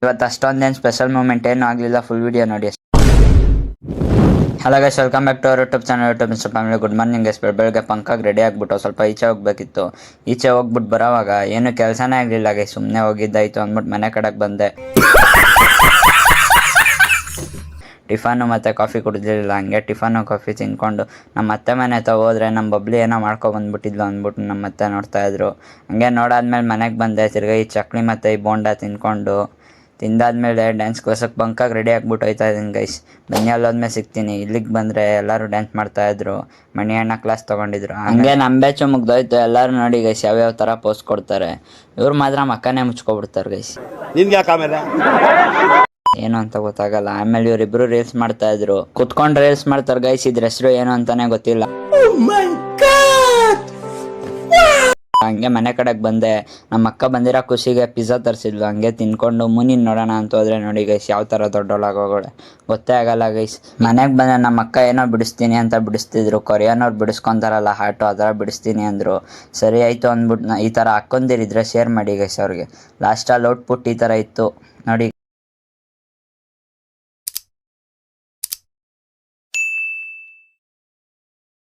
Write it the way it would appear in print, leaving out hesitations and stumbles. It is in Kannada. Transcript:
ಇವತ್ತು ಅಷ್ಟೊಂದೇನು ಸ್ಪೆಷಲ್ ಮೂಮೆಂಟ್ ಏನೂ ಆಗಲಿಲ್ಲ, ಫುಲ್ ವಿಡಿಯೋ ನೋಡಿ. Hello guys, welcome back to our YouTube channel YouTube insta family. Good morning guys. ಬೆಳಗ್ಗೆ ಪಂಕಾಗಿ ರೆಡಿ ಆಗಿಬಿಟ್ಟು ಸ್ವಲ್ಪ ಈಚೆ ಹೋಗ್ಬೇಕಿತ್ತು. ಈಚೆ ಹೋಗ್ಬಿಟ್ಟು ಬರೋವಾಗ ಏನು ಕೆಲಸನೇ ಆಗಲಿಲ್ಲ ಗೈಸ್. ಸುಮ್ಮನೆ ಹೋಗಿದ್ದಾಯ್ತು ಅಂದ್ಬಿಟ್ಟು ಮನೆ ಕಡೆಗೆ ಬಂದೆ. ಟಿಫನ್ನು ಮತ್ತು ಕಾಫಿ ಕುಡಿದಿರಲಿಲ್ಲ. ಹಂಗೆ ಟಿಫನ್ನು ಕಾಫಿ ತಿನ್ಕೊಂಡು ನಮ್ಮ ಅತ್ತೆ ಮನೆ ಹತ್ರ ಹೋದರೆ ನಮ್ಮ ಬಬ್ಲಿ ಏನೋ ಮಾಡ್ಕೊಬಂದ್ಬಿಟ್ಟಿದ್ಲು ಅಂದ್ಬಿಟ್ಟು ನಮ್ಮ ಅತ್ತೆ ನೋಡ್ತಾಯಿದ್ರು. ಹಂಗೆ ನೋಡಾದ್ಮೇಲೆ ಮನೆಗೆ ಬಂದೆ. ತಿರ್ಗಿ ಈ ಚಕ್ಲಿ ಮತ್ತು ಈ ಬೋಂಡ ತಿಂದಾದ್ಮೇಲೆ ಡ್ಯಾನ್ಸ್ ಕ್ಲಾಸಕ್ಕೆ ಬಂಕಾಗಿ ರೆಡಿ ಆಗಿಬಿಟ್ಟು ಹೋಯ್ತಾ ಇದ್ದೀನಿ ಗೈಸ್. ಬನ್ನಿ ಅಲ್ಲೋದ್ಮೇಲೆ ಸಿಗ್ತೀನಿ. ಇಲ್ಲಿಗೆ ಬಂದರೆ ಎಲ್ಲರೂ ಡ್ಯಾನ್ಸ್ ಮಾಡ್ತಾಯಿದ್ರು. ಮಣಿ ಅಣ್ಣ ಕ್ಲಾಸ್ ತೊಗೊಂಡಿದ್ರು. ಹಂಗೆ ನಮ್ಮ ಬ್ಯಾಚು ಮುಗ್ದೋಯ್ತು. ಎಲ್ಲರೂ ನೋಡಿ ಗೈಸ್ ಯಾವ್ಯಾವ ಥರ ಪೋಸ್ ಕೊಡ್ತಾರೆ. ಇವ್ರು ಮಾತ್ರ ಮಕ್ಕನೇ ಮುಚ್ಕೊಬಿಡ್ತಾರೆ ಗೈಸ್. ಏನು ಅಂತ ಗೊತ್ತಾಗಲ್ಲ. ಆಮೇಲೆ ಇವರಿಬ್ರು ರೀಲ್ಸ್ ಮಾಡ್ತಾಯಿದ್ರು. ಕುತ್ಕೊಂಡು ರೀಲ್ಸ್ ಮಾಡ್ತಾರೆ ಗೈಸ್. ಇದ್ರ ಹೆಸರು ಏನು ಅಂತಾನೆ ಗೊತ್ತಿಲ್ಲ. ಹಂಗೆ ಮನೆ ಕಡೆಗೆ ಬಂದೆ. ನಮ್ಮ ಅಕ್ಕ ಬಂದಿರೋ ಖುಷಿಗೆ ಪಿಜ್ಜಾ ತರಿಸಿದ್ಲು. ಹಂಗೆ ತಿನ್ಕೊಂಡು ಮುನಿನ್ ನೋಡೋಣ ಅಂತ ಹೋದ್ರೆ ನೋಡಿ ಗೈಸ್ ಯಾವ ಥರ ದೊಡ್ಡೊಳಗೋಳೆ ಗೊತ್ತೇ ಆಗಲ್ಲ ಗೈಸ್. ಮನೆಗೆ ಬಂದರೆ ನಮ್ಮ ಅಕ್ಕ ಏನೋ ಬಿಡಿಸ್ತೀನಿ ಅಂತ ಬಿಡಿಸ್ತಿದ್ರು. ಕೊರಿಯನವ್ರು ಬಿಡಿಸ್ಕೊತಾರಲ್ಲ ಹಾಟು, ಆ ಥರ ಬಿಡಿಸ್ತೀನಿ ಅಂದರು. ಸರಿ ಆಯಿತು ಅಂದ್ಬಿಟ್ಟು ಈ ಥರ ಹಾಕ್ಕೊಂಡಿರಿದ್ರೆ ಶೇರ್ ಮಾಡಿ ಗೈಸ್ ಅವ್ರಿಗೆ. ಲಾಸ್ಟಲ್ಲಿ ಔಟ್ಪುಟ್ ಈ ಥರ ಇತ್ತು ನೋಡಿ.